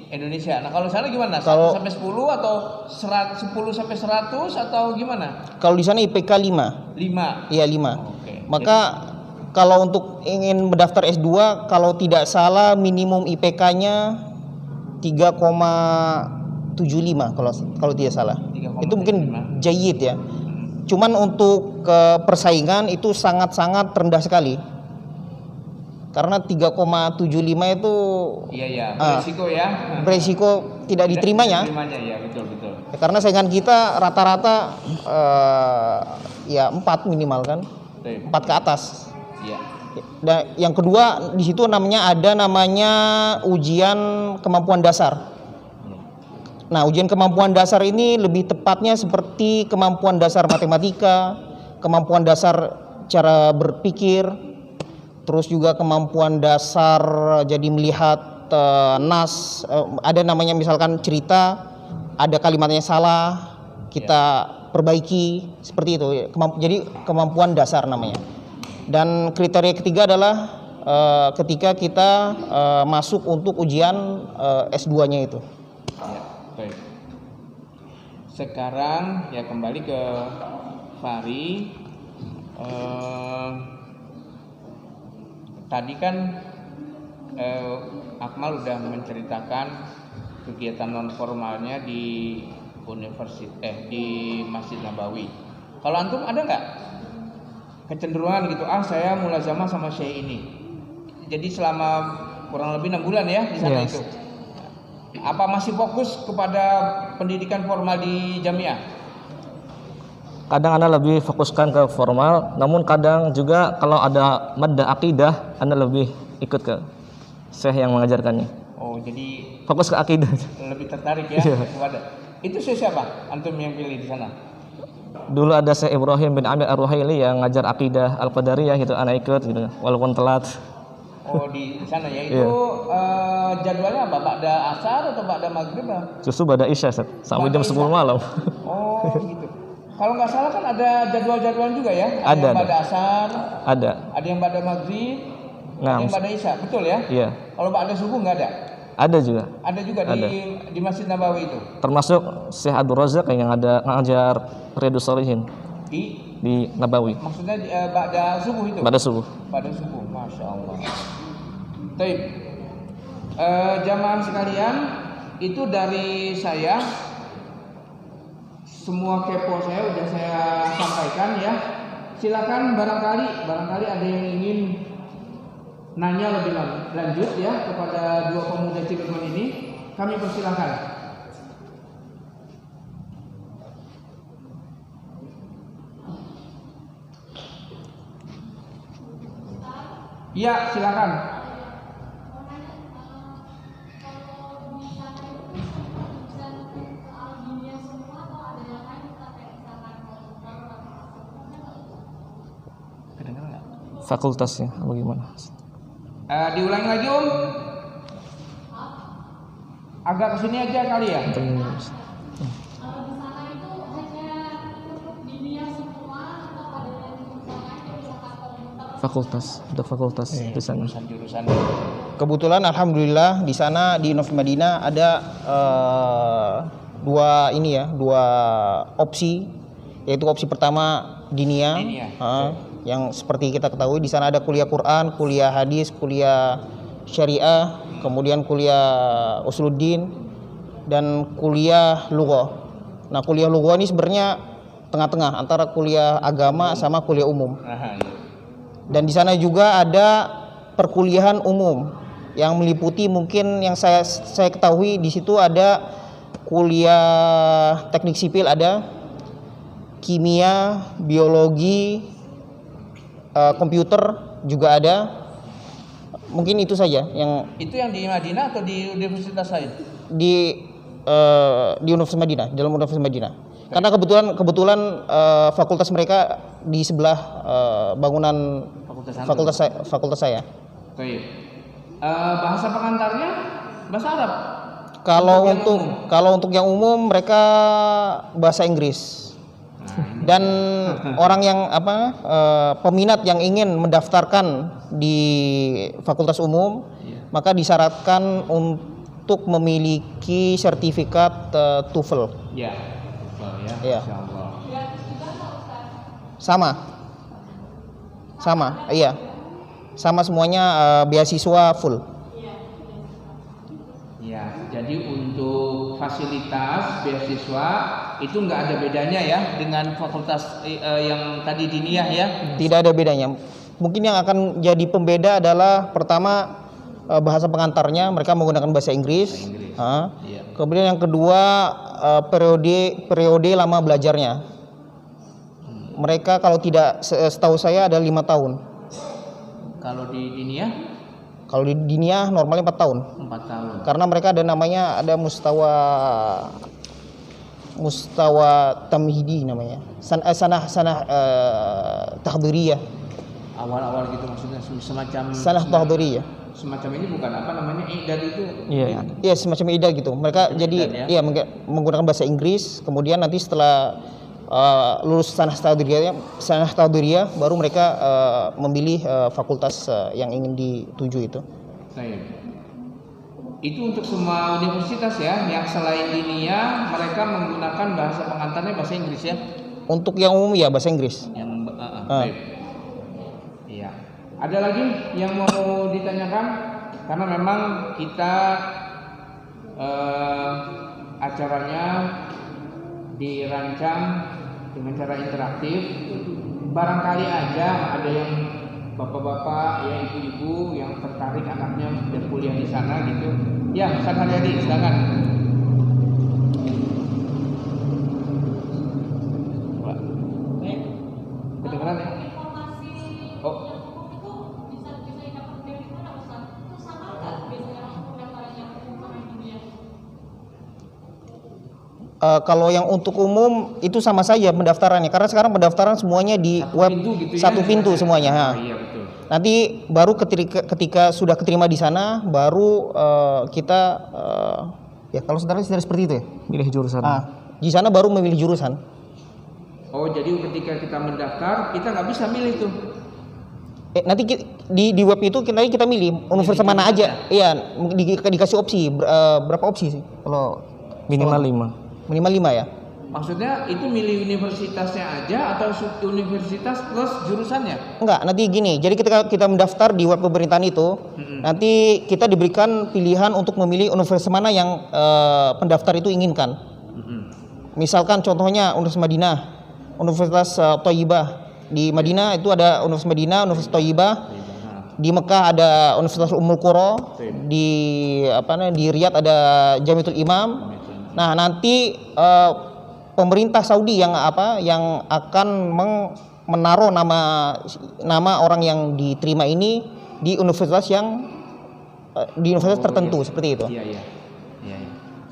Indonesia. Nah, kalau sana gimana? 1 sampai 10 atau 10 sampai 100 atau gimana? Kalau di sana IPK 5. 5. Iya, 5. Oke. Maka kalau untuk ingin mendaftar S2, kalau tidak salah minimum IPK-nya 3,75 kalau tidak salah. 3,75. Itu mungkin jayyid ya. Cuman untuk persaingan itu sangat-sangat rendah sekali. Karena 3,75 itu Iya, berisiko ya. beresiko tidak diterimanya. Diterimanya ya, betul. Karena saingan kita rata-rata ya 4 minimal kan. 4 ke atas. Iya. Dan yang kedua di situ ada namanya ujian kemampuan dasar. Nah, ujian kemampuan dasar ini lebih tepatnya seperti kemampuan dasar matematika, kemampuan dasar cara berpikir, terus juga kemampuan dasar jadi melihat nas, ada namanya misalkan cerita, ada kalimatnya salah, kita perbaiki, seperti itu. Jadi kemampuan dasar namanya. Dan kriteria ketiga adalah ketika kita masuk untuk ujian S2-nya itu. Ya, baik. Sekarang ya kembali ke Fahri. Tadi kan Akmal udah menceritakan kegiatan non formalnya di di Masjid Nabawi. Kalau antum ada nggak kecenderungan gitu? Saya mulazamah sama Syekh ini. Jadi selama kurang lebih 6 bulan ya di sana Yes. itu. Apa masih fokus kepada pendidikan formal di Jamiah? Kadang Anda lebih fokuskan ke formal, namun kadang juga kalau ada madda akidah Anda lebih ikut ke syekh yang mengajarkannya. Oh, jadi Fokus ke akidah. lebih tertarik ya Iya. kepada. Itu siapa? Antum yang pilih di sana? Dulu ada Syekh Ibrahim bin Amir Ar-Ruhaili yang ngajar akidah Al-Qadariyah gitu, anak ikut gitu, walaupun telat. Oh, di sana ya. Itu jadwalnya apa? Ba'da asar atau ba'da maghrib? Justru pada Isya sampai Ba'da jam 10 Isya. malam. Oh, gitu. Kalau nggak salah kan ada jadwal-jadwal juga ya? Ada, yang ba'da asar, Ada. ada yang ba'da maghrib, Nah, ada yang ba'da isya, betul ya? iya, Kalau ba'da subuh nggak ada? ada juga. Ada juga Ada. di Masjid Nabawi itu. Termasuk Syekh Abdul Razak yang ada ngajar Riyadhus Shalihin di Nabawi Maksudnya ba'da subuh itu? pada subuh. Pada subuh, Masya Allah. Taib. Jamaah sekalian, itu dari saya. Semua kepo saya udah saya sampaikan ya. Silakan barangkali ada yang ingin nanya lebih lanjut ya kepada dua pemuda Cilegon ini, kami persilahkan. Ya, silakan. Kedengeran nggak? Fakultasnya bagaimana? Diulangi lagi Om. Agak kesini aja kali ya. Fakultas, ada fakultas di sana. Jurusan. Kebetulan alhamdulillah di sana di Novi Madinah ada dua opsi, yaitu opsi pertama diniyah. Yang seperti kita ketahui di sana ada kuliah Quran, kuliah hadis, kuliah syariah, kemudian kuliah usuluddin dan kuliah lughah. Nah, kuliah lughah ini sebenarnya tengah-tengah antara kuliah agama sama kuliah umum. Dan di sana juga ada perkuliahan umum yang meliputi mungkin yang saya ketahui di situ ada kuliah teknik sipil, ada kimia, biologi, komputer juga ada. Mungkin itu saja yang Itu yang di Madinah atau di universitas lain? di Universitas Madinah, dalam Universitas Madinah. Karena kebetulan fakultas mereka di sebelah bangunan fakultas saya. Baik. Bahasa pengantarnya bahasa Arab. Kalau untuk yang umum mereka bahasa Inggris. Dan orang yang peminat yang ingin mendaftarkan di fakultas umum, maka disyaratkan untuk memiliki sertifikat TOEFL. Ya. Ya. Insyaallah. Sama. Sama, iya. Sama semuanya beasiswa full. Ya, jadi untuk fasilitas beasiswa itu nggak ada bedanya ya dengan fakultas yang tadi diniyah ya? Tidak ada bedanya. Mungkin yang akan jadi pembeda adalah pertama bahasa pengantarnya mereka menggunakan bahasa Inggris. Iya. Kemudian yang kedua periode lama belajarnya. Mereka kalau tidak setahu saya ada 5 tahun. Kalau di diniyah? Kalau di diniyah normalnya 4 tahun. 4 tahun. Karena mereka ada namanya ada mustawa tamhidi namanya. Sanah tahdhiriyah. Awal-awal gitu maksudnya semacam Sanah tahdhiriyah. semacam ini bukan apa namanya idad itu? Iya. Iya, semacam ida gitu. Mereka jadi idad, iya menggunakan bahasa Inggris, kemudian nanti setelah lulus sanah tahdhiriyah baru mereka memilih fakultas yang ingin dituju itu. Baik. Itu untuk semua universitas ya, yang selain diniyah mereka menggunakan bahasa pengantarnya bahasa Inggris ya? Untuk yang umum ya bahasa Inggris. Yang baik. Iya. Ada lagi yang mau ditanyakan? Karena memang kita acaranya dirancang dengan cara interaktif. Barangkali aja ada yang bapak-bapak, ya ibu-ibu yang tertarik anaknya sudah kuliah di sana gitu. Ya, Ustaz Haryadi, silakan. Kedengeran ya? Oh. Kalau yang untuk umum itu sama saja pendaftarannya karena sekarang pendaftaran semuanya di Satu web pintu gitu ya? satu pintu semuanya. Oh, iya betul. Nanti baru ketika sudah keterima di sana baru kita ya kalau sebenarnya seperti itu ya. Milih jurusan. Di sana baru memilih jurusan. Oh, jadi ketika kita mendaftar kita nggak bisa milih tuh. Nanti di web itu kita milih universitas mana aja. Iya, dikasih opsi berapa opsi sih? Kalau Minimal 5. Minimal 5 ya. Maksudnya itu milih universitasnya aja atau universitas plus jurusannya? Enggak, nanti gini. Jadi ketika kita mendaftar di web pemerintahan itu, nanti kita diberikan pilihan untuk memilih universitas mana yang pendaftar itu inginkan. Misalkan contohnya Universitas Madinah, Universitas Thayyibah. Di Madinah itu ada Universitas Madinah, Universitas Thayyibah. Di Mekah ada Universitas Ummul Qura. Di Riyadh ada Jamiatul Imam. Nah, nanti pemerintah Saudi yang akan menaruh nama orang yang diterima ini di universitas tertentu seperti itu. Iya.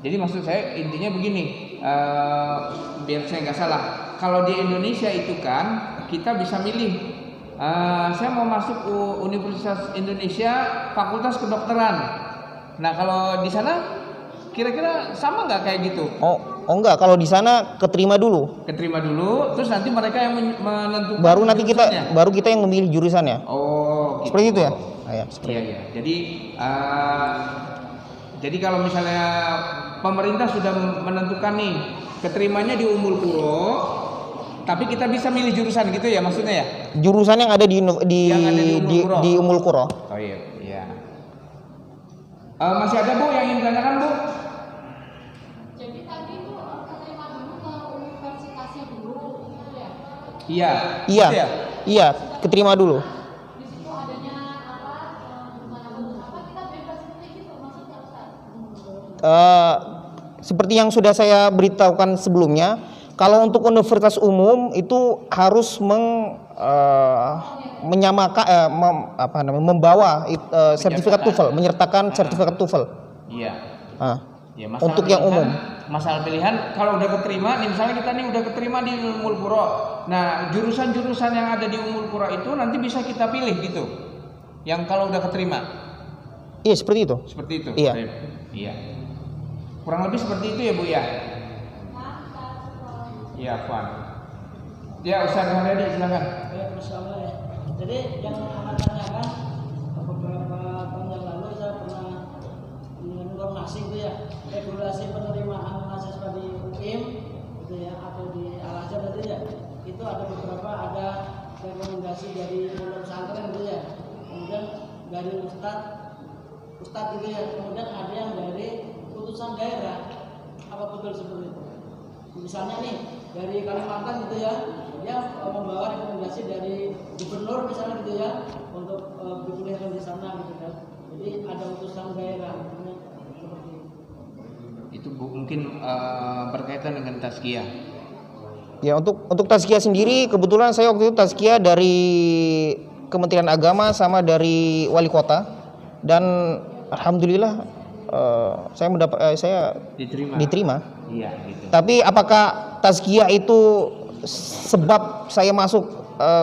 Jadi maksud saya intinya begini, biar saya nggak salah. Kalau di Indonesia itu kan kita bisa milih. Saya mau masuk Universitas Indonesia Fakultas Kedokteran. Nah, kalau di sana kira-kira sama nggak kayak gitu? Oh enggak, kalau di sana keterima dulu. Keterima dulu, terus nanti mereka yang menentukan. Baru kita yang memilih jurusannya. Oh, gitu. Seperti itu ya? Iya. Jadi kalau misalnya pemerintah sudah menentukan nih keterimanya di Ummul Qura, tapi kita bisa milih jurusan gitu ya maksudnya ya? Jurusan yang ada di Ummul Qura. Oh iya. Masih ada Bu yang ingin ditanyakan Bu? Jadi tadi itu keterima dulu ke universitasnya dulu gitu ya? Iya, keterima dulu. Di situ adanya kita bebas seperti gitu maksudnya Ustaz? Seperti yang sudah saya beritahukan sebelumnya, kalau untuk universitas umum itu harus membawa sertifikat TOEFL, menyertakan sertifikat TOEFL. Iya. Ya, untuk yang umum. Masalah pilihan kalau udah keterima, nih misalnya kita nih udah keterima di Ummul Qura. Nah, jurusan-jurusan yang ada di Ummul Qura itu nanti bisa kita pilih gitu. Yang kalau udah keterima. Iya, seperti itu. Seperti itu. Iya. Kurang lebih seperti itu ya, Bu ya. Iya, Fan. Ya, Ustaz Haryadi silakan. Jadi yang akan tanyakan beberapa tahun yang lalu saya pernah informasi itu ya regulasi penerimaan mahasiswa di UIM gitu ya atau di Al Azhar tadi ya itu ada beberapa rekomendasi dari pondok pesantren gitu ya, kemudian dari ustadz gitu ya, kemudian ada yang dari putusan daerah, apa betul seperti itu? Misalnya nih dari Kalimantan gitu ya, dia membawa rekomendasi dari gubernur misalnya gitu ya untuk dipilihkan di sana gitu kan. Jadi ada putusan daerah seperti itu. Itu mungkin berkaitan dengan tazkiyah. Ya, untuk tazkiyah sendiri kebetulan saya waktu itu tazkiyah dari Kementerian Agama sama dari wali kota, dan alhamdulillah saya diterima. Iya, gitu. Tapi apakah tazkiyah itu sebab saya masuk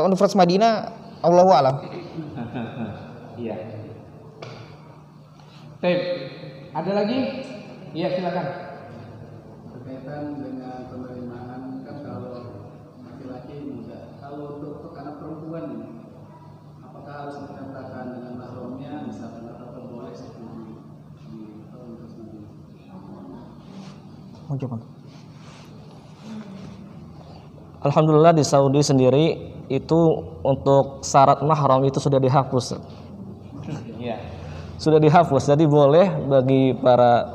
Universitas Madinah? Allahu a'lam. Iya. Baik, ada lagi? Iya, silakan. Berkaitan dengan penerimaan kan kalau laki-laki muda, kalau untuk anak perempuan ini, apakah harus dikatakan dengan mahramnya, misalkan atau boleh seperti di Universitas Madinah? Mau jawab? Alhamdulillah di Saudi sendiri itu untuk syarat mahram itu sudah dihapus. Iya. Sudah dihapus, jadi boleh bagi para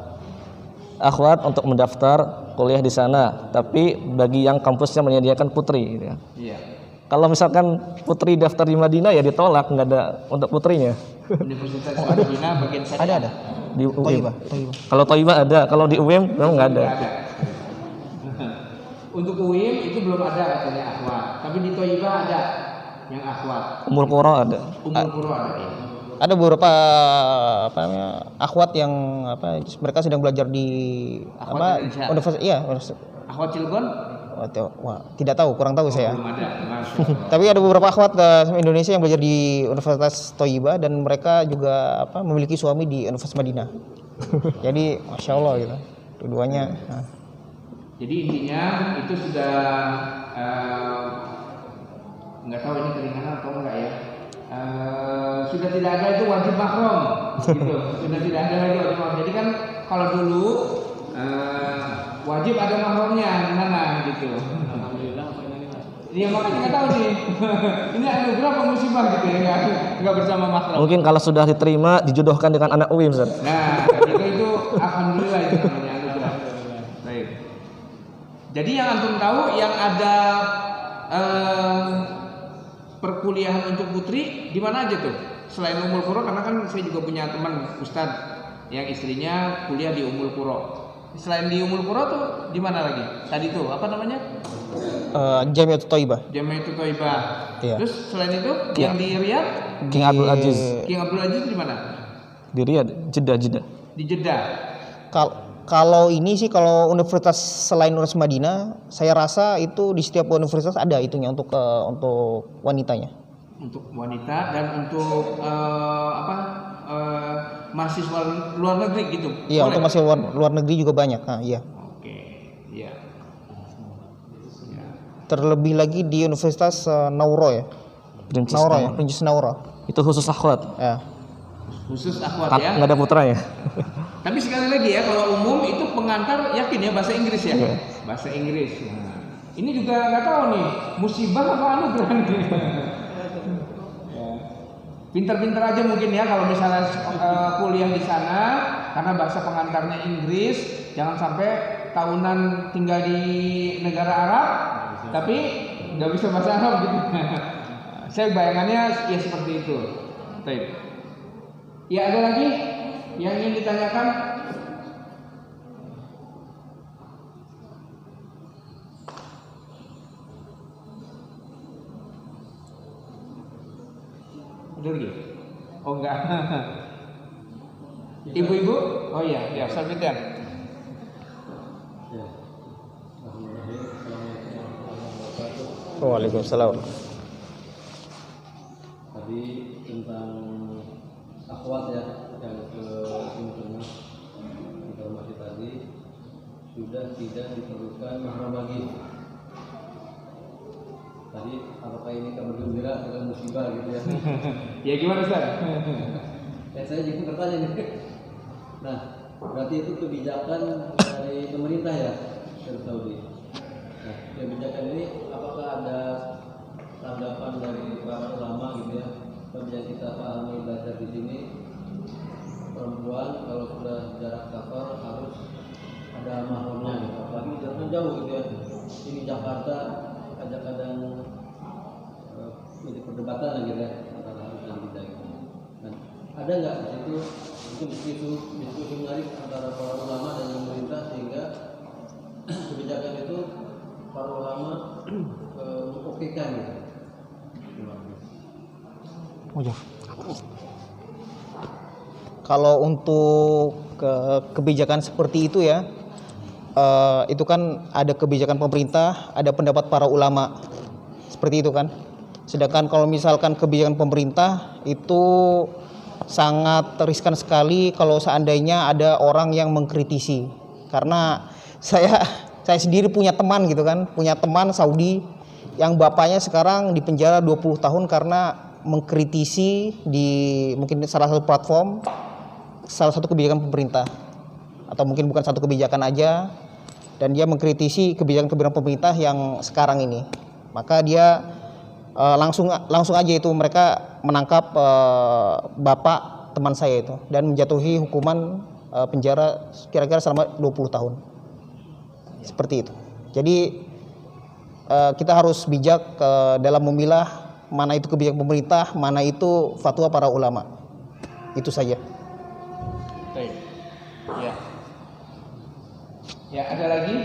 akhwat untuk mendaftar kuliah di sana, tapi bagi yang kampusnya menyediakan putri gitu ya. Iya. Kalau misalkan putri daftar di Madinah ya ditolak, nggak ada untuk putrinya. Universitas Madinah bagian syariah. Ada di UIM. Kalau Thayyibah ada, kalau di UIM memang nggak ada. Nggak ada. Untuk UIM itu belum ada katanya akhwat, tapi di Thayyibah ada yang akhwat. Ummul Qura ada. Ummul Qura ada. Ya. Ada beberapa akhwat yang mereka sedang belajar di universitas, iya, Akhwat Cilegon? Wah, tidak tahu, kurang tahu saya. Belum ada. Tapi ada beberapa akhwat Indonesia yang belajar di Universitas Thayyibah dan mereka juga memiliki suami di Universitas Madinah. Jadi masya Allah gitu, keduanya. Jadi intinya itu sudah nggak tahu ini keringanan atau enggak ya. Sudah tidak ada itu wajib mahram, gitu. Sudah tidak ada lagi wajib mahram. Jadi kan kalau dulu wajib ada mahramnya gimana gitu. Alhamdulillah. Iya makanya nggak tahu nih. Ini anugerah apa musibah gitu ya, nggak bersama mahram. Mungkin kalau sudah diterima dijodohkan dengan anak UIM, Ustaz. Nah, itu alhamdulillah itu namanya anugerah. Baik. Jadi yang antum tahu yang ada perkuliahan untuk putri di mana aja tuh? Selain Ummul Qura, karena kan saya juga punya teman ustadz yang istrinya kuliah di Ummul Qura. Selain di Ummul Qura tuh di mana lagi? Tadi tuh apa namanya? Jamiatul Thayyibah. Jamiatul Thayyibah. Iya. Terus selain itu yang di Riyadh? King Abdul Aziz. King Abdul Aziz di mana? Di Riyadh, Jeddah. Di Jeddah. Kalau ini sih, kalau universitas selain Universitas Madinah, saya rasa itu di setiap universitas ada itunya untuk wanitanya. Untuk wanita dan untuk mahasiswa luar negeri gitu. Iya, boleh? untuk mahasiswa luar negeri juga banyak. Nah, iya. Oke, iya. Terlebih lagi di Universitas Nauro ya. Princes Nauro. Itu khusus akhwat. Ya. Khusus akhwat ya. Nggak ada putranya. Tapi sekali lagi ya, kalau umum itu pengantar yakin ya bahasa Inggris ya. Yeah. Bahasa Inggris. Nah, ini juga nggak tahu nih musibah apa anugerah nih. Pinter-pinter aja mungkin ya kalau misalnya kuliah di sana karena bahasa pengantarnya Inggris, jangan sampai tahunan tinggal di negara Arab tapi nggak bisa bahasa Arab gitu. Saya bayangannya ya seperti itu. Baik. Ya ada lagi yang ingin ditanyakan? Udah lagi? Oh enggak. Ibu-ibu? Oh iya, ya, Sabitan. Waalaikumsalam. Tadi tentang akhwat ya, yang ke internet informasi tadi sudah tidak diperlukan mahram lagi. Tadi apakah ini kabar gembira atau musibah gitu ya? Ya gimana Ustaz? Saya juga bertanya nih. Nah, berarti itu kebijakan dari pemerintah ya, dari Saudi. Nah, kebijakan ini apakah ada tanggapan dari para ulama gitu ya. Seperti yang kita pahami belajar di sini, perempuan kalau sudah jarak safar harus ada mahramnya gitu. Apalagi jaraknya jauh gitu ya. Ini Jakarta kadang-kadang menjadi perdebatan lagi gitu ya antara harus dan tidak gitu. Nah, ada nggak di situ mungkin diskusi menarik antara para ulama dan pemerintah sehingga kebijakan itu para ulama mengokekan gitu. Kalau untuk kebijakan seperti itu ya, itu kan ada kebijakan pemerintah, ada pendapat para ulama, seperti itu kan. Sedangkan kalau misalkan kebijakan pemerintah itu sangat riskan sekali kalau seandainya ada orang yang mengkritisi. Karena saya sendiri punya teman gitu kan, punya teman Saudi yang bapaknya sekarang di penjara 20 tahun karena mengkritisi di mungkin salah satu platform salah satu kebijakan pemerintah, atau mungkin bukan satu kebijakan aja, dan dia mengkritisi kebijakan pemerintah yang sekarang ini. Maka dia langsung aja itu mereka menangkap bapak teman saya itu dan menjatuhi hukuman penjara kira-kira selama 20 tahun. Seperti itu. Jadi kita harus bijak dalam memilah mana itu kebijakan pemerintah, mana itu fatwa para ulama. Itu saja. Baik. Ya. Ya, ada lagi?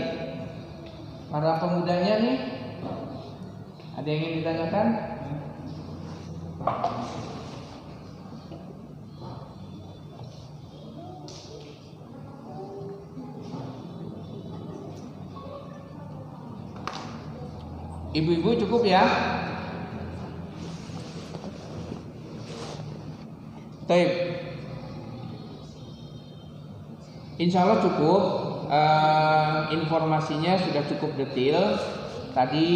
Para pemudanya nih, ada yang ingin ditanyakan? Ibu-ibu cukup ya? Baik. Insya Allah cukup. Informasinya sudah cukup detail. Tadi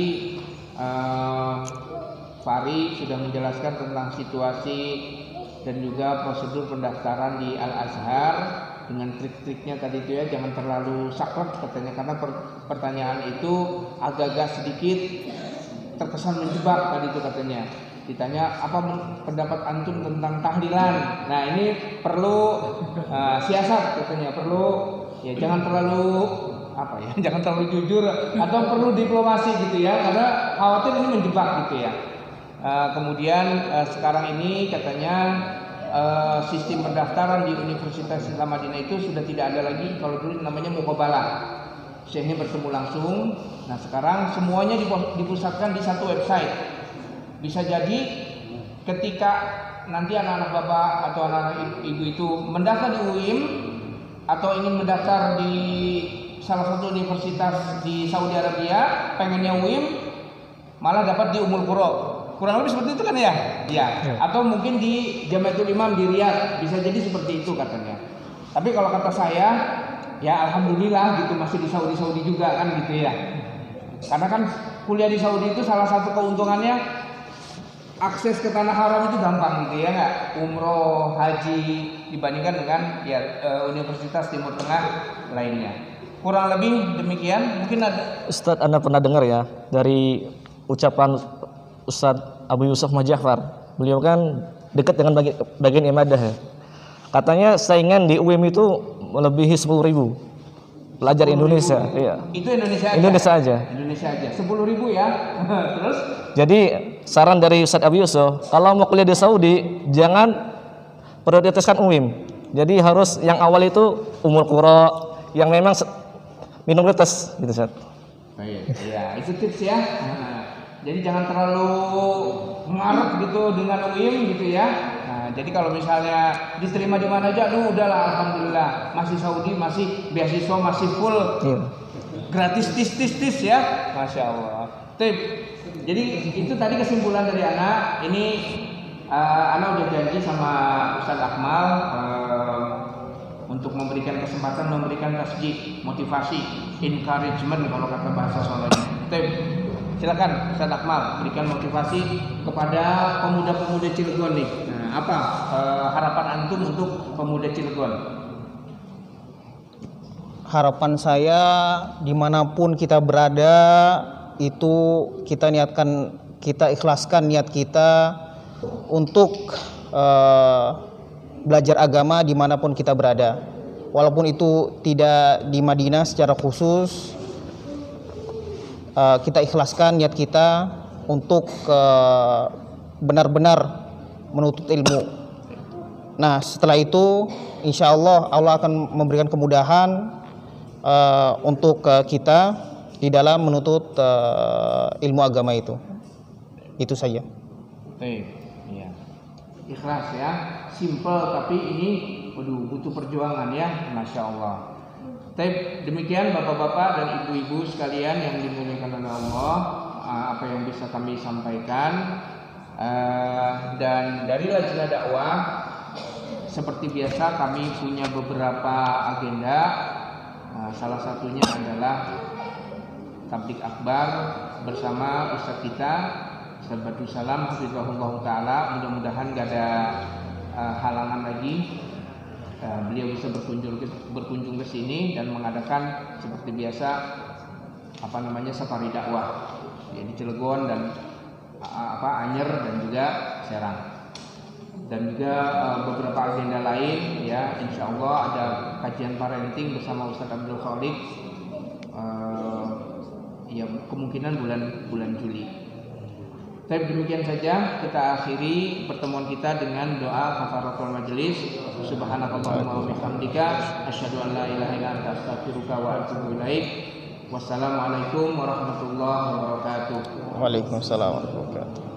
Fari sudah menjelaskan tentang situasi dan juga prosedur pendaftaran di Al-Azhar dengan trik-triknya tadi itu ya, jangan terlalu saklek katanya, karena pertanyaan itu agak-agak sedikit terkesan menjebak tadi itu katanya. Ditanya apa pendapat antum tentang tahlilan. Nah ini perlu siasat katanya, perlu ya jangan terlalu jangan terlalu jujur atau perlu diplomasi gitu ya, karena khawatir ini menjebak gitu ya. Kemudian sekarang ini katanya sistem pendaftaran di Universitas Islam Madinah itu sudah tidak ada lagi. Kalau dulu namanya muqabalah, syekhnya bertemu langsung. Nah sekarang semuanya dipusatkan di satu website. Bisa jadi ketika nanti anak-anak bapak atau anak-anak ibu itu mendaftar di UIM atau ingin mendaftar di salah satu universitas di Saudi Arabia, pengennya UIM malah dapat di Ummul Qura. Kurang lebih seperti itu kan ya? Ya. Atau mungkin di Jamiatul Imam di Riyadh, bisa jadi seperti itu katanya. Tapi kalau kata saya, ya alhamdulillah gitu masih di Saudi juga kan gitu ya. Karena kan kuliah di Saudi itu salah satu keuntungannya akses ke tanah haram itu gampang gitu ya nggak? Umroh, haji dibandingkan dengan Universitas Timur Tengah lainnya. Kurang lebih demikian. Mungkin ada Ustadz, Anda pernah dengar ya dari ucapan Ustadz Abu Yusuf Majafar. Beliau kan dekat dengan bagian ibadah ya. Katanya saingan di UIM itu melebihi 10.000 pelajar Indonesia. Iya. Itu Indonesia aja. Indonesia aja. 10.000 ya. Terus? Jadi Saran dari Ustadz Abu Yusuf, kalau mau kuliah di Saudi jangan prioritaskan UIM. Jadi harus yang awal itu Ummul Qura yang memang minoritas gitu Ustadz. Baik, ya itu tips ya. Nah, jadi jangan terlalu ngarep gitu dengan UIM gitu ya. Nah, jadi kalau misalnya diterima di mana aja, udahlah alhamdulillah masih Saudi, masih beasiswa, masih full, gratis tis ya, masya Allah. Tip. Jadi itu tadi kesimpulan dari anak. Ini anak udah janji sama Ustadz Akmal untuk memberikan kesempatan, memberikan tasjid, motivasi, encouragement kalau kata bahasa Solonya. Silakan Ustadz Akmal berikan motivasi kepada pemuda-pemuda Cilegon nih. Nah, apa harapan antum untuk pemuda Cilegon? Harapan saya dimanapun kita berada itu kita niatkan kita ikhlaskan niat kita untuk belajar agama dimanapun kita berada. Walaupun itu tidak di Madinah secara khusus, kita ikhlaskan niat kita untuk benar-benar menuntut ilmu. Nah, setelah itu insya Allah Allah akan memberikan kemudahan untuk kita di dalam menuntut ilmu agama itu. Itu saja. Baik, ya. Ikhlas ya, simple tapi ini butuh perjuangan ya, Masya Allah. Demikian Bapak-bapak dan Ibu-ibu sekalian yang dimuliakan oleh Allah, apa yang bisa kami sampaikan. Dan dari Lajnah Dakwah seperti biasa kami punya beberapa agenda. Salah satunya adalah tablik akbar bersama Ustadz kita Ustadz Badrus Salam hafizahullah taala. Mudah-mudahan gak ada halangan lagi, beliau bisa berkunjung ke sini dan mengadakan seperti biasa safari dakwah ya, di Cilegon dan Anyer dan juga Serang, dan juga beberapa agenda lain ya. Insya Allah ada kajian parenting bersama Ustadz Abdul Khalik ya, kemungkinan bulan Juli. Tapi demikian saja kita akhiri pertemuan kita dengan doa kafaratul majelis. Subhanakallahumma wa bihamdika asyhadu an la ilaha illa anta astaghfiruka wa atubu ilaik. Wassalamualaikum warahmatullahi wabarakatuh. Waalaikumsalam warahmatullahi wabarakatuh.